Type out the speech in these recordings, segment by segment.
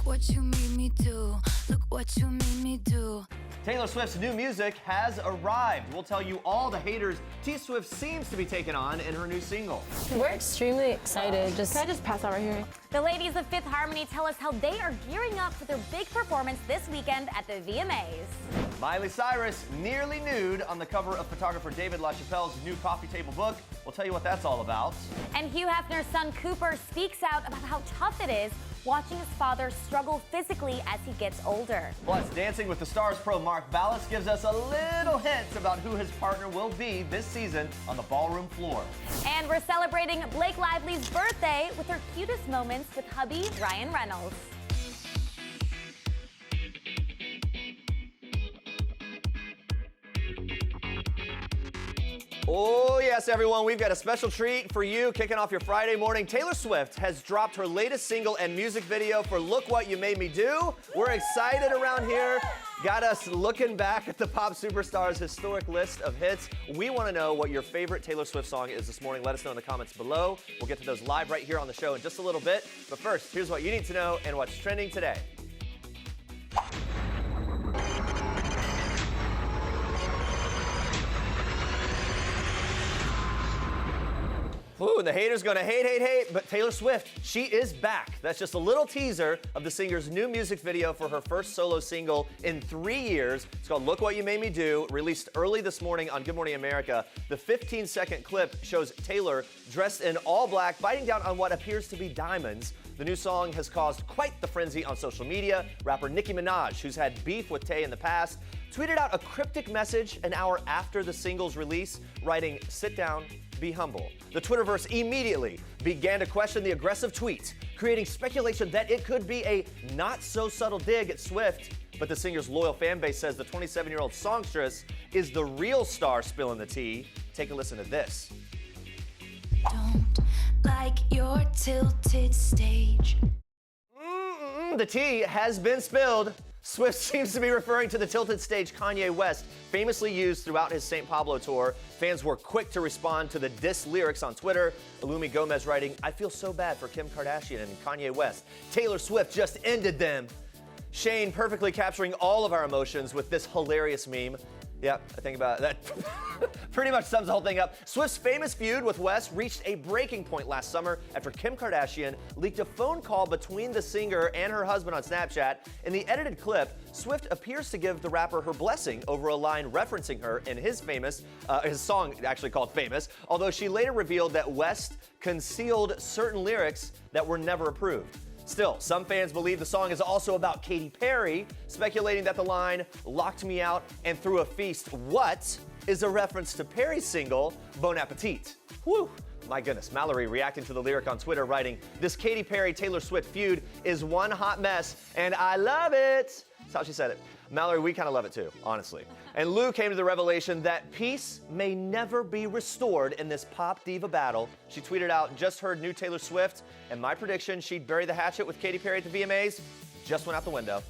what you made me do. Look what you made me do. Taylor Swift's new music has arrived. We'll tell you all the haters T Swift seems to be taking on in her new single. We're extremely excited. Can I just pass out right here? The ladies of Fifth Harmony tell us how they are gearing up for their big performance this weekend at the VMAs. Miley Cyrus nearly nude on the cover of photographer David LaChapelle's new coffee table book. We'll tell you what that's all about. And Hugh Hefner's son Cooper speaks out about how tough it is watching his father struggle physically as he gets older. Plus, Dancing with the Stars pro Mark Ballas gives us a little hint about who his partner will be this season on the ballroom floor. And we're celebrating Blake Lively's birthday with her cutest moments with hubby Ryan Reynolds. Oh, yes, everyone, we've got a special treat for you kicking off your Friday morning. Taylor Swift has dropped her latest single and music video for Look What You Made Me Do. We're excited around here. Got us looking back at the pop superstar's historic list of hits. We want to know what your favorite Taylor Swift song is this morning. Let us know in the comments below. We'll get to those live right here on the show in just a little bit. But first, here's what you need to know and what's trending today. Ooh, and the haters gonna hate, but Taylor Swift, she is back. That's just a little teaser of the singer's new music video for her first solo single in 3 years. It's called Look What You Made Me Do, released early this morning on Good Morning America. The 15-second clip shows Taylor dressed in all black, biting down on what appears to be diamonds. The new song has caused quite the frenzy on social media. Rapper Nicki Minaj, who's had beef with Tay in the past, tweeted out a cryptic message an hour after the single's release, writing, "Sit down, be humble." The Twitterverse immediately began to question the aggressive tweet, creating speculation that it could be a not-so-subtle dig at Swift. But the singer's loyal fan base says the 27-year-old songstress is the real star spilling the tea. Take a listen to this. Don't like your tilted stage. The tea has been spilled. Swift seems to be referring to the tilted stage Kanye West famously used throughout his St. Pablo tour. Fans were quick to respond to the diss lyrics on Twitter. Illumi Gomez writing, "I feel so bad for Kim Kardashian and Kanye West. Taylor Swift just ended them." Shane perfectly capturing all of our emotions with this hilarious meme. Yep, I think about that. Pretty much sums the whole thing up. Swift's famous feud with West reached a breaking point last summer after Kim Kardashian leaked a phone call between the singer and her husband on Snapchat. In the edited clip, Swift appears to give the rapper her blessing over a line referencing her in his song actually called Famous, although she later revealed that West concealed certain lyrics that were never approved. Still, some fans believe the song is also about Katy Perry, speculating that the line, "locked me out and threw a feast, what?" is a reference to Perry's single, Bon Appetit. Whew, my goodness. Mallory reacting to the lyric on Twitter, writing, "This Katy Perry-Taylor Swift feud is one hot mess, and I love it." That's how she said it. Mallory, we kind of love it too, honestly. And Lou came to the revelation that peace may never be restored in this pop diva battle. She tweeted out, "Just heard new Taylor Swift, and my prediction she'd bury the hatchet with Katy Perry at the VMAs just went out the window."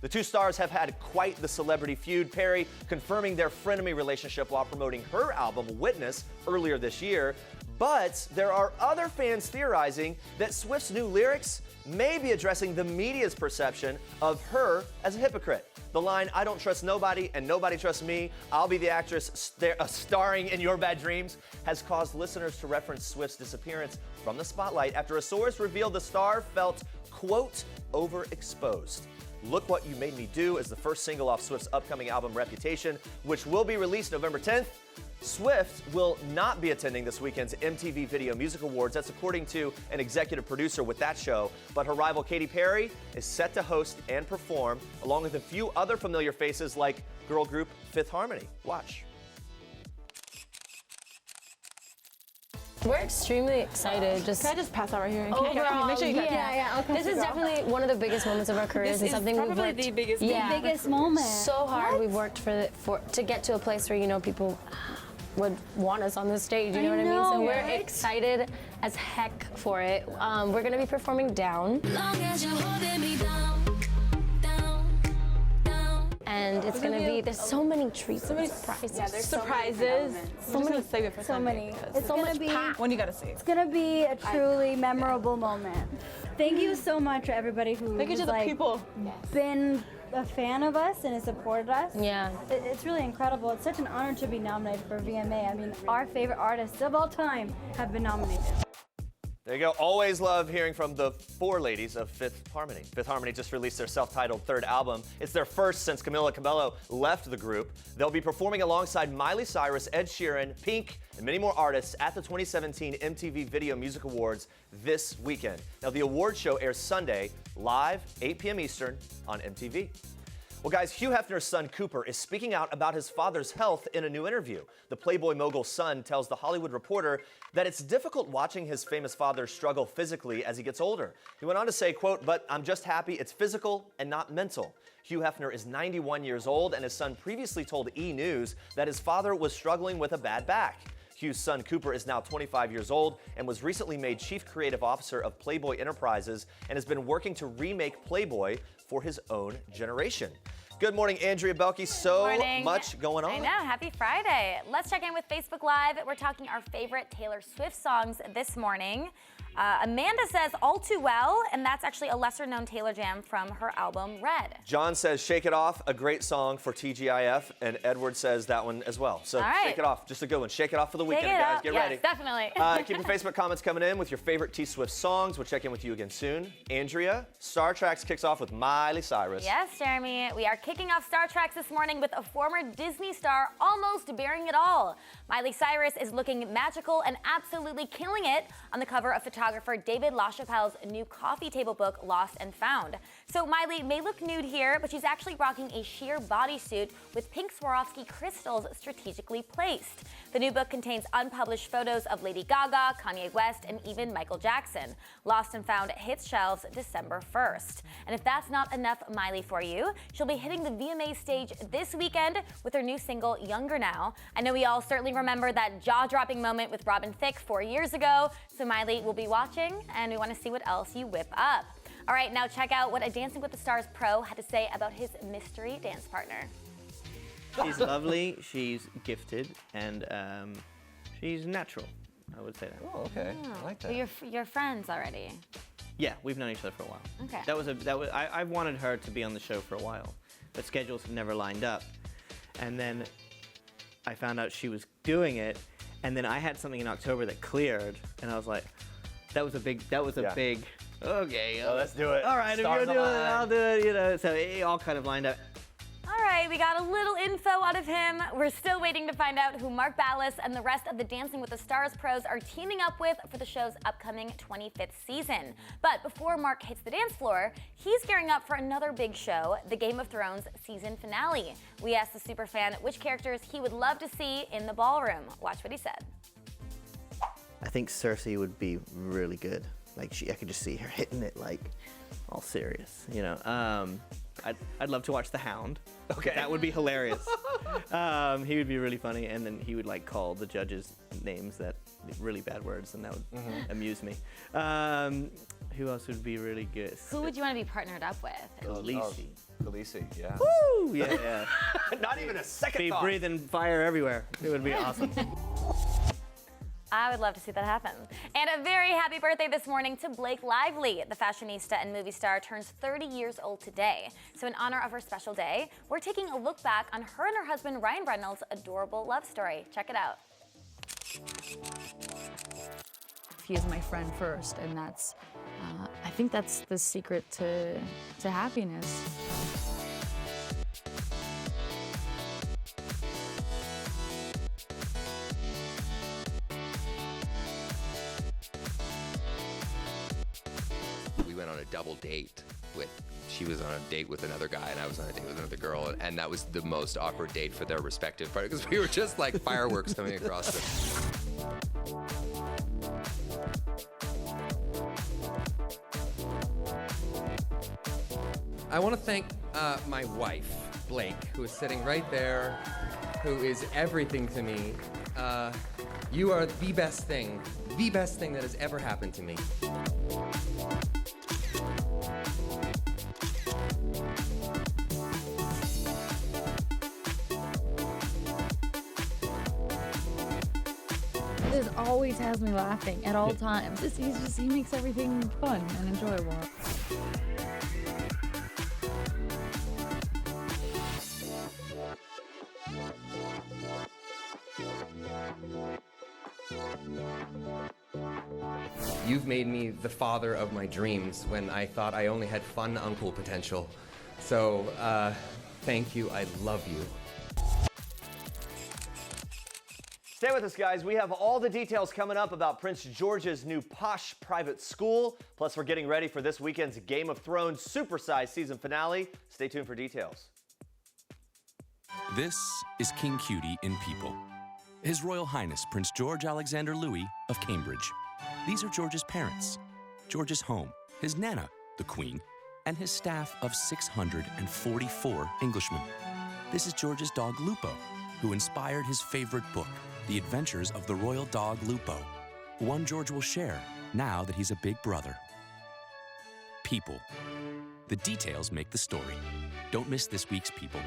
The two stars have had quite the celebrity feud, Perry confirming their frenemy relationship while promoting her album Witness earlier this year. But there are other fans theorizing that Swift's new lyrics may be addressing the media's perception of her as a hypocrite. The line, "I don't trust nobody and nobody trusts me, I'll be the actress starring in your bad dreams," has caused listeners to reference Swift's disappearance from the spotlight after a source revealed the star felt, quote, "overexposed." Look What You Made Me Do is the first single off Swift's upcoming album Reputation, which will be released November 10th. Swift will not be attending this weekend's MTV Video Music Awards. That's according to an executive producer with that show. But her rival Katy Perry is set to host and perform, along with a few other familiar faces like girl group Fifth Harmony. Watch. We're extremely excited. Can I just pass out right here? Overall, Make sure you yeah. This is definitely one of the biggest moments of our careers, and something we've worked. The biggest moment. So hard. We've worked to get to a place where people would want us on the stage. You know what I mean? So we're excited as heck for it. We're gonna be performing Down. Long as you're holding me down. And it's gonna be, there's so many treats, so many surprises. Yeah, there's surprises. So many. Save it for So many. It's so gonna much be. When you gotta see. It's gonna be a truly memorable moment. Thank you so much, everybody who Thank you to the people. been a fan of us and has supported us. Yeah. It's really incredible. It's such an honor to be nominated for VMA. I mean, our favorite artists of all time have been nominated. There you go. Always love hearing from the four ladies of Fifth Harmony. Fifth Harmony just released their self-titled third album. It's their first since Camila Cabello left the group. They'll be performing alongside Miley Cyrus, Ed Sheeran, Pink, and many more artists at the 2017 MTV Video Music Awards this weekend. Now, the award show airs Sunday, live, 8 p.m. Eastern on MTV. Well, guys, Hugh Hefner's son, Cooper, is speaking out about his father's health in a new interview. The Playboy mogul's son tells The Hollywood Reporter that it's difficult watching his famous father struggle physically as he gets older. He went on to say, quote, "But I'm just happy it's physical and not mental." Hugh Hefner is 91 years old, and his son previously told E! News that his father was struggling with a bad back. Hugh's son, Cooper, is now 25 years old and was recently made Chief Creative Officer of Playboy Enterprises and has been working to remake Playboy for his own generation. Good morning, Andrea Boehlke. So much going on. I know. Happy Friday. Let's check in with Facebook Live. We're talking our favorite Taylor Swift songs this morning. Amanda says All Too Well, and that's actually a lesser-known Taylor jam from her album Red. John says Shake It Off, a great song for TGIF, and Edward says that one as well. So Shake It Off, just a good one. Shake it off for the weekend, guys. Get ready. Yes, definitely. Keep your Facebook comments coming in with your favorite T-Swift songs. We'll check in with you again soon. Andrea, Star Treks kicks off with Miley Cyrus. Yes, Jeremy. We are kicking off Star Treks this morning with a former Disney star almost bearing it all. Miley Cyrus is looking magical and absolutely killing it on the cover of photographer David LaChapelle's new coffee table book, Lost and Found. So Miley may look nude here, but she's actually rocking a sheer bodysuit with pink Swarovski crystals strategically placed. The new book contains unpublished photos of Lady Gaga, Kanye West, and even Michael Jackson. Lost and Found hits shelves December 1st. And if that's not enough Miley for you, she'll be hitting the VMA stage this weekend with her new single, Younger Now. I know we all certainly remember that jaw-dropping moment with Robin Thicke 4 years ago, so Miley will be watching, and we want to see what else you whip up. All right, now check out what a Dancing with the Stars pro had to say about his mystery dance partner. She's lovely, she's gifted, and she's natural, I would say that. Oh, okay. I like that. Well, you're friends already. Yeah, we've known each other for a while. Okay. I've wanted her to be on the show for a while, but schedules have never lined up. And then I found out she was doing it, and then I had something in October that cleared, and I was like, that was a big, okay. Let's do it. All right, if you're doing it, I'll do it, you know. So it all kind of lined up. All right, we got a little info out of him. We're still waiting to find out who Mark Ballas and the rest of the Dancing with the Stars pros are teaming up with for the show's upcoming 25th season. But before Mark hits the dance floor, he's gearing up for another big show, the Game of Thrones season finale. We asked the superfan which characters he would love to see in the ballroom. Watch what he said. I think Cersei would be really good. Like I could just see her hitting it like all serious, you know. I'd love to watch The Hound. Okay. That would be hilarious. He would be really funny, and then he would like call the judges names that really bad words, and that would amuse me. Who else would be really good? Who would you want to be partnered up with? Khaleesi. Khaleesi, yeah. Woo! Yeah. Not even a second Be thought. breathing fire everywhere. It would be awesome. I would love to see that happen. And a very happy birthday this morning to Blake Lively. The fashionista and movie star turns 30 years old today. So in honor of her special day, we're taking a look back on her and her husband Ryan Reynolds' adorable love story. Check it out. He is my friend first, and that's, I think that's the secret to happiness. We went on a double date she was on a date with another guy and I was on a date with another girl, and that was the most awkward date for their respective part because we were just like fireworks coming across the... I want to thank my wife, Blake, who is sitting right there, who is everything to me. You are the best thing that has ever happened to me. just always has me laughing at all times. He makes everything fun and enjoyable. You've made me the father of my dreams when I thought I only had fun uncle potential. So, thank you. I love you. Stay with us, guys. We have all the details coming up about Prince George's new posh private school. Plus, we're getting ready for this weekend's Game of Thrones supersized season finale. Stay tuned for details. This is King Cutie in People. His Royal Highness Prince George Alexander Louis of Cambridge. These are George's parents, George's home, his Nana, the Queen, and his staff of 644 Englishmen. This is George's dog Lupo, who inspired his favorite book, The Adventures of the Royal Dog Lupo, one George will share now that he's a big brother. People. The details make the story. Don't miss this week's People.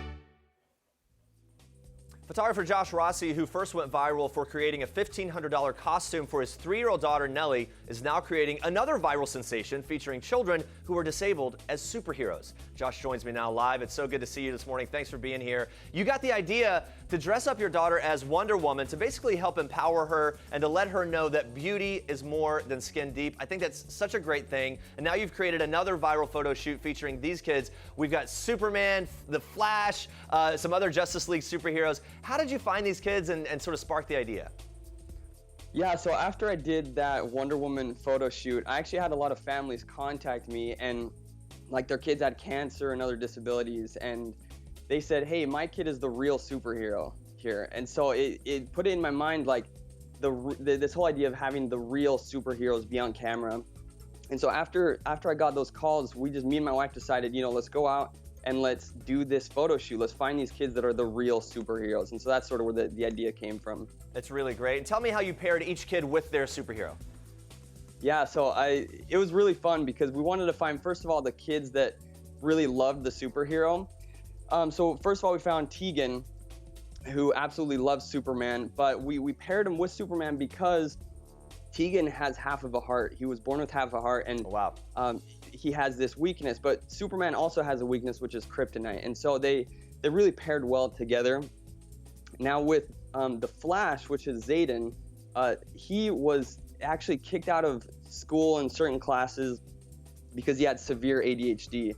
Photographer Josh Rossi, who first went viral for creating a $1,500 costume for his 3-year-old daughter Nellie, is now creating another viral sensation featuring children who are disabled as superheroes. Josh joins me now live. It's so good to see you this morning. Thanks for being here. You got the idea to dress up your daughter as Wonder Woman to basically help empower her and to let her know that beauty is more than skin deep. I think that's such a great thing. And now you've created another viral photo shoot featuring these kids. We've got Superman, The Flash, some other Justice League superheroes. How did you find these kids and sort of spark the idea? Yeah, so after I did that Wonder Woman photo shoot, I actually had a lot of families contact me, and like their kids had cancer and other disabilities, and they said, hey, my kid is the real superhero here. And so it put it in my mind, like this whole idea of having the real superheroes be on camera. And so after I got those calls, me and my wife decided, let's go out and let's do this photo shoot. Let's find these kids that are the real superheroes. And so that's sort of where the idea came from. It's really great. And tell me how you paired each kid with their superhero. Yeah, so it was really fun because we wanted to find, first of all, the kids that really loved the superhero. So first of all, we found Tegan, who absolutely loves Superman, but we paired him with Superman because Tegan has half of a heart. He was born with half a heart, and wow. He has this weakness, but Superman also has a weakness, which is kryptonite. And so they really paired well together. Now with the Flash, which is Zayden, he was actually kicked out of school in certain classes because he had severe ADHD.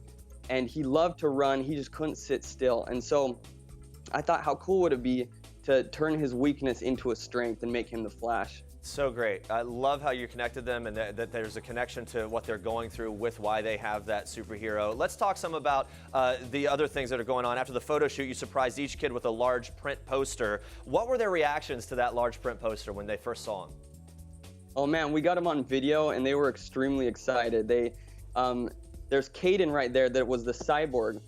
And he loved to run, he just couldn't sit still. And so I thought, how cool would it be to turn his weakness into a strength and make him the Flash? So great. I love how you connected them and that there's a connection to what they're going through with why they have that superhero. Let's talk some about the other things that are going on. After the photo shoot, you surprised each kid with a large print poster. What were their reactions to that large print poster when they first saw him? Oh man, we got them on video and they were extremely excited. There's Caden right there that was the cyborg.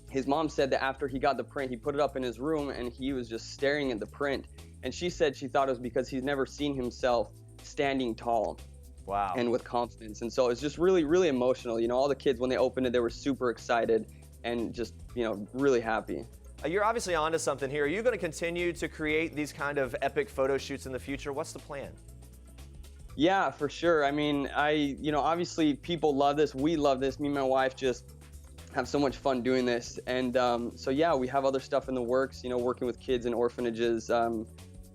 His mom said that after he got the print, he put it up in his room and he was just staring at the print. And she said she thought it was because he's never seen himself standing tall. Wow. And with confidence. And so it's just really, really emotional. All the kids, when they opened it, they were super excited and just, really happy. You're obviously onto something here. Are you going to continue to create these kind of epic photo shoots in the future? What's the plan? Yeah, for sure. I mean, obviously people love this. We love this. Me and my wife just have so much fun doing this. And so yeah, we have other stuff in the works, working with kids in orphanages,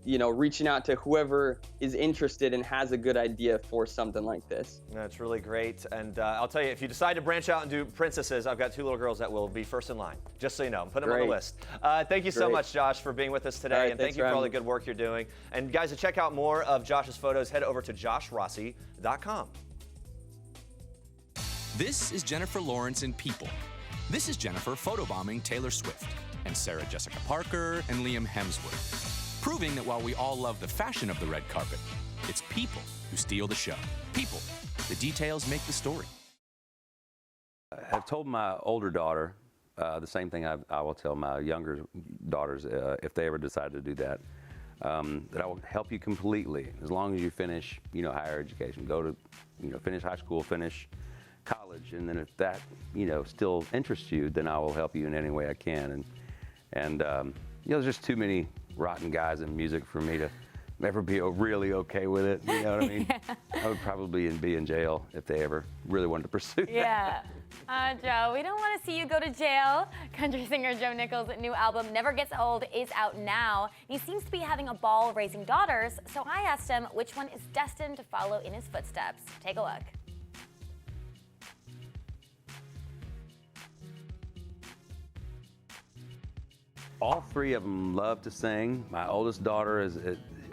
reaching out to whoever is interested and has a good idea for something like this. That's really great. And I'll tell you, if you decide to branch out and do princesses, I've got 2 little girls that will be first in line, just so you know. Put them on the list. Thank you so much, Josh, for being with us today. And thank you for all the good work you're doing. And guys, to check out more of Josh's photos, head over to joshrossi.com. This is Jennifer Lawrence in People. This is Jennifer photobombing Taylor Swift and Sarah Jessica Parker and Liam Hemsworth. Proving that while we all love the fashion of the red carpet, it's people who steal the show. People. The details make the story. I've told my older daughter the same thing I will tell my younger daughters if they ever decide to do that, that I will help you completely as long as you finish, higher education. Go to, finish high school, finish college, and then if that, still interests you, then I will help you in any way I can. And there's just too many rotten guys in music for me ever be really okay with it. You know what I mean? I would probably be in jail if they ever really wanted to pursue that. Yeah. Joe, we don't want to see you go to jail. Country singer Joe Nichols' new album, Never Gets Old, is out now. He seems to be having a ball raising daughters, so I asked him which one is destined to follow in his footsteps. Take a look. All three of them love to sing. My oldest daughter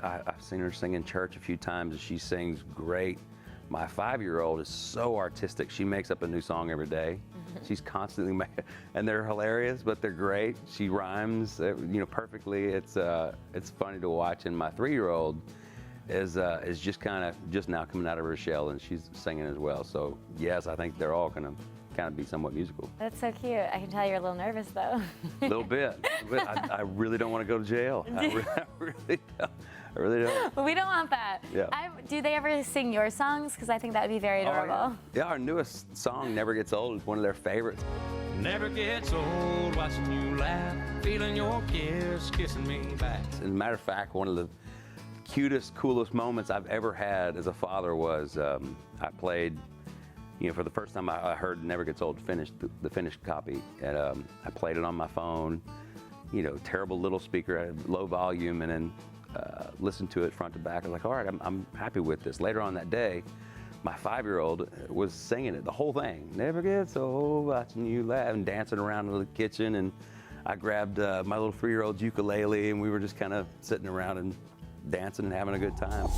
I've seen her sing in church a few times, and she sings great. My 5-year-old is so artistic. She makes up a new song every day. She's constantly and they're hilarious, but they're great. She rhymes, perfectly. It's funny to watch. And my 3-year-old is just now coming out of her shell, and she's singing as well. So yes, I think they're all gonna kind of be somewhat musical. That's so cute. I can tell you're a little nervous though. A little bit. I really don't want to go to jail. I really don't. But we don't want that. Yeah. Do they ever sing your songs? Because I think that would be very adorable. Oh, yeah. Our newest song, Never Gets Old, is one of their favorites. Never gets old watching you laugh, feeling your kiss, kissing me back. As a matter of fact, one of the cutest, coolest moments I've ever had as a father was I played, for the first time I heard Never Gets Old finished, the finished copy, and I played it on my phone, terrible little speaker at low volume, and then listened to it front to back. I was like, all right, I'm happy with this. Later on that day, my 5-year-old was singing it, the whole thing. Never gets old watching you laugh, and dancing around in the kitchen. And I grabbed my little 3-year-old's ukulele, and we were just kind of sitting around and dancing and having a good time.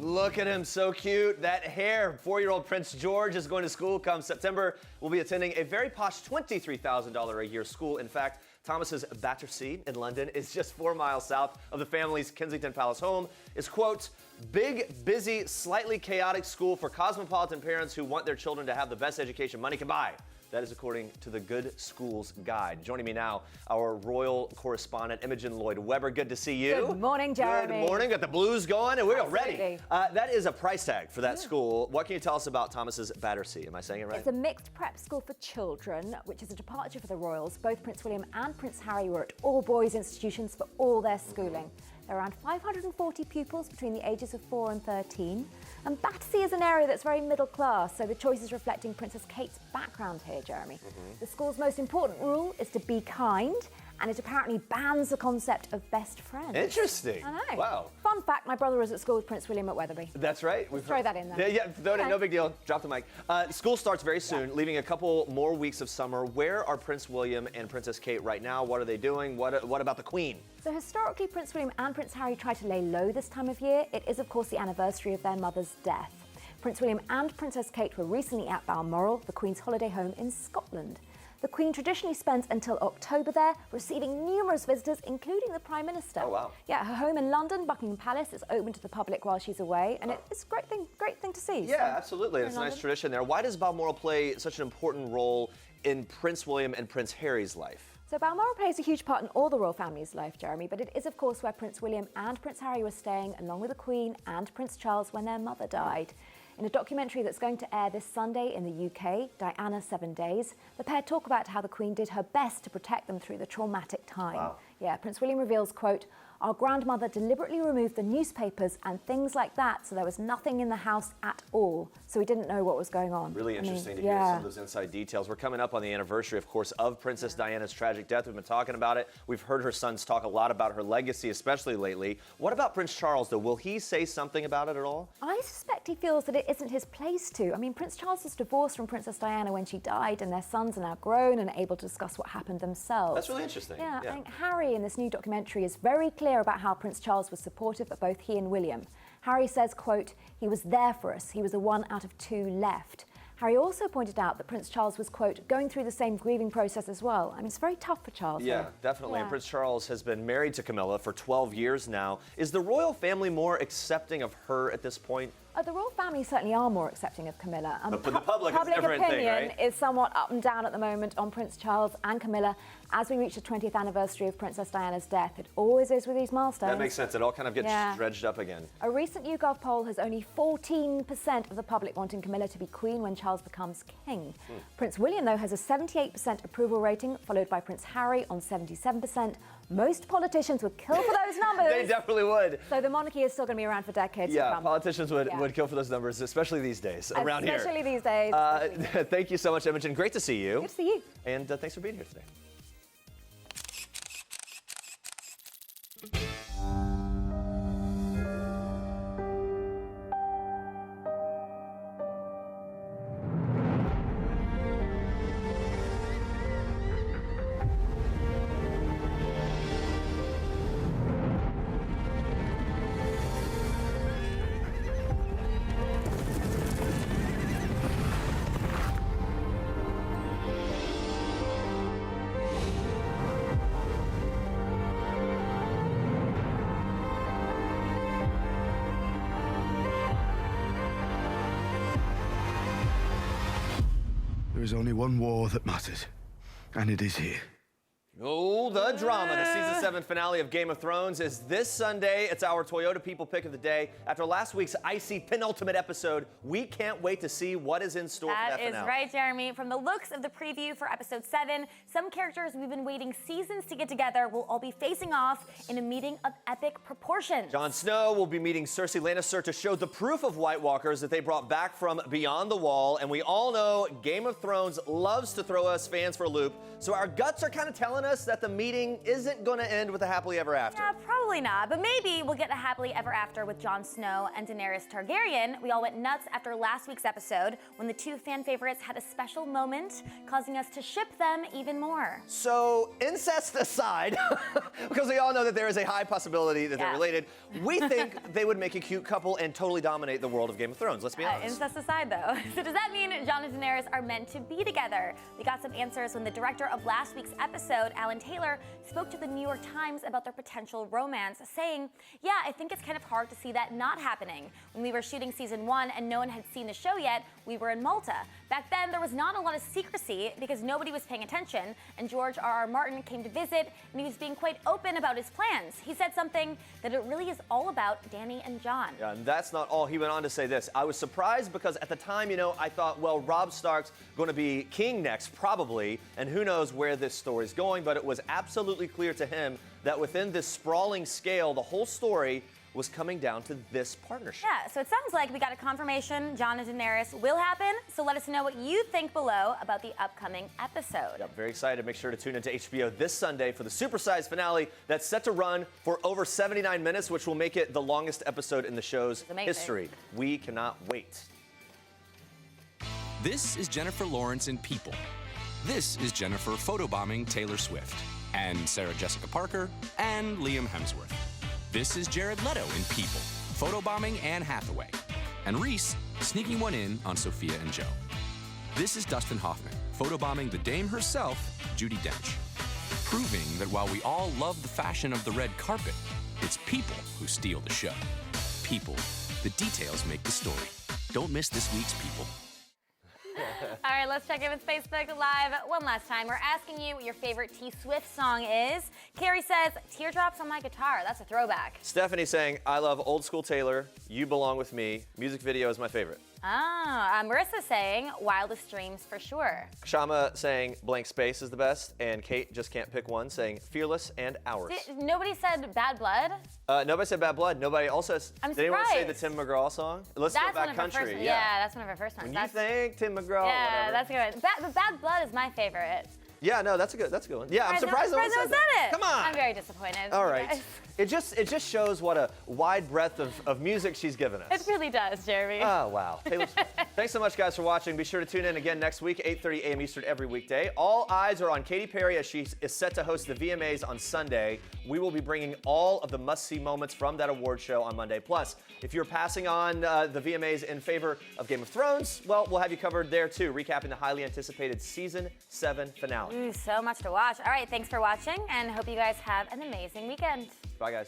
Look at him, so cute. That hair. 4-year-old Prince George is going to school come September. Will be attending a very posh $23,000 a year school. In fact, Thomas's Battersea in London is just 4 miles south of the family's Kensington Palace home. It's, quote, big, busy, slightly chaotic school for cosmopolitan parents who want their children to have the best education money can buy. That is according to the Good Schools Guide. Joining me now, our royal correspondent, Imogen Lloyd-Webber. Good to see you. Good morning, Jeremy. Good morning. Got the blues going, and we're Absolutely. ready. That is a price tag for that school. What can you tell us about Thomas's Battersea? Am I saying it right? It's a mixed prep school for children, which is a departure for the royals. Both Prince William and Prince Harry were at all-boys institutions for all their schooling. There are around 540 pupils between the ages of 4 and 13. And Battersea is an area that's very middle class, so the choice is reflecting Princess Kate's background here, Jeremy. The school's most important rule is to be kind, and it apparently bans the concept of best friends. Interesting. I know. Wow. Fun fact, my brother was at school with Prince William at Weatherby. That's right. Throw that in there. Yeah, throw it in. No big deal. Drop the mic. School starts very soon, leaving a couple more weeks of summer. Where are Prince William and Princess Kate right now? What are they doing? What about the Queen? So historically, Prince William and Prince Harry try to lay low this time of year. It is, of course, the anniversary of their mother's death. Prince William and Princess Kate were recently at Balmoral, the Queen's holiday home in Scotland. The Queen traditionally spends until October there, receiving numerous visitors, including the Prime Minister. Oh, wow. Yeah, her home in London, Buckingham Palace, is open to the public while she's away, and it's a great thing to see. Yeah, absolutely. It's a nice tradition there. Why does Balmoral play such an important role in Prince William and Prince Harry's life? So Balmoral plays a huge part in all the royal family's life, Jeremy, but it is, of course, where Prince William and Prince Harry were staying, along with the Queen and Prince Charles, when their mother died. In a documentary that's going to air this Sunday in the UK, Diana 7 Days, the pair talk about how the Queen did her best to protect them through the traumatic time. Wow. Yeah, Prince William reveals, quote, "Our grandmother deliberately removed the newspapers and things like that, so there was nothing in the house at all. So we didn't know what was going on." Really interesting to hear some of those inside details. We're coming up on the anniversary, of course, of Princess Diana's tragic death. We've been talking about it. We've heard her sons talk a lot about her legacy, especially lately. What about Prince Charles, though? Will he say something about it at all? I suspect he feels that it isn't his place to. I mean, Prince Charles was divorced from Princess Diana when she died, and their sons are now grown and able to discuss what happened themselves. That's really interesting. Yeah, I think Harry in this new documentary is very clear about how Prince Charles was supportive of both he and William. Harry says, quote, "He was there for us. He was the one out of 2 left." Harry also pointed out that Prince Charles was, quote, "going through the same grieving process as well." I mean, it's very tough for Charles. Yeah, definitely. And Prince Charles has been married to Camilla for 12 years now. Is the royal family more accepting of her at this point? The royal family certainly are more accepting of Camilla. But for the public, it's a different thing, opinion right? is somewhat up and down at the moment on Prince Charles and Camilla as we reach the 20th anniversary of Princess Diana's death. It always is with these milestones. That makes sense. It all kind of gets dredged up again. A recent YouGov poll has only 14% of the public wanting Camilla to be queen when Charles becomes king. Prince William, though, has a 78% approval rating, followed by Prince Harry on 77%, Most politicians would kill for those numbers. They definitely would. So the monarchy is still going to be around for decades to Yeah, come. politicians would kill for those numbers, especially these days, around here. Especially these days. Thank you so much, Imogen. Great to see you. Good to see you. And thanks for being here today. There is only one war that matters, and it is here. Oh, the drama. The season 7 finale of Game of Thrones is this Sunday. It's our Toyota People Pick of the Day. After last week's icy penultimate episode, we can't wait to see what is in store for that finale. That is right, Jeremy. From the looks of the preview for episode 7, some characters we've been waiting seasons to get together will all be facing off in a meeting of epic proportions. Jon Snow will be meeting Cersei Lannister to show the proof of White Walkers that they brought back from beyond the wall. And we all know Game of Thrones loves to throw us fans for a loop. So our guts are kind of telling us that the meeting isn't going to end with a happily ever after. Yeah, probably not. But maybe we'll get a happily ever after with Jon Snow and Daenerys Targaryen. We all went nuts after last week's episode when the two fan favorites had a special moment, causing us to ship them even more. So incest aside, because we all know that there is a high possibility that they're related, we think they would make a cute couple and totally dominate the world of Game of Thrones. Let's be honest. Incest aside, though. So does that mean Jon and Daenerys are meant to be together? We got some answers when the director of last week's episode, Alan Taylor, spoke to the New York Times about their potential romance, saying, yeah, I think it's kind of hard to see that not happening. When we were shooting season 1 and no one had seen the show yet, we were in Malta. Back then, there was not a lot of secrecy because nobody was paying attention, and George R.R. Martin came to visit, and he was being quite open about his plans. He said something that it really is all about Dany and Jon. Yeah, and that's not all. He went on to say this. I was surprised because at the time, I thought, well, Robb Stark's going to be king next, probably, and who knows where this story's going, but it was absolutely clear to him that within this sprawling scale, the whole story was coming down to this partnership. Yeah, so it sounds like we got a confirmation Jon and Daenerys will happen, so let us know what you think below about the upcoming episode. Yep, very excited. Make sure to tune into HBO this Sunday for the supersized finale that's set to run for over 79 minutes, which will make it the longest episode in the show's history. We cannot wait. This is Jennifer Lawrence in People. This is Jennifer photobombing Taylor Swift, and Sarah Jessica Parker, and Liam Hemsworth. This is Jared Leto in People, photobombing Anne Hathaway, and Reese sneaking one in on Sophia and Joe. This is Dustin Hoffman, photobombing the dame herself, Judi Dench, proving that while we all love the fashion of the red carpet, it's people who steal the show. People, the details make the story. Don't miss this week's People. All right, let's check in with Facebook Live one last time. We're asking you what your favorite T Swift song is. Carrie says, Teardrops on My Guitar. That's a throwback. Stephanie saying, I love old school Taylor. You Belong With Me. Music video is my favorite. Marissa saying, Wildest Dreams for sure. Shama saying, Blank Space is the best. And Kate just can't pick one, saying Fearless and Ours. Nobody said Bad Blood? Nobody said Bad Blood. Nobody also. Did anyone say the Tim McGraw song? Let's go back country. Yeah, that's one of our first ones. When you think Tim McGraw. Yeah, whatever. that's good. But Bad Blood is my favorite. Yeah, no, that's a good one. Yeah, I'm surprised no one said it. Come on. I'm very disappointed. All right. It just shows what a wide breadth of music she's given us. It really does, Jeremy. Oh, wow. Taylor Swift. Thanks so much, guys, for watching. Be sure to tune in again next week, 8:30 a.m. Eastern every weekday. All eyes are on Katy Perry as she is set to host the VMAs on Sunday. We will be bringing all of the must-see moments from that award show on Monday. Plus, if you're passing on the VMAs in favor of Game of Thrones, well, we'll have you covered there, too, recapping the highly anticipated Season 7 finale. So much to watch. All right, thanks for watching, and hope you guys have an amazing weekend. Bye, guys.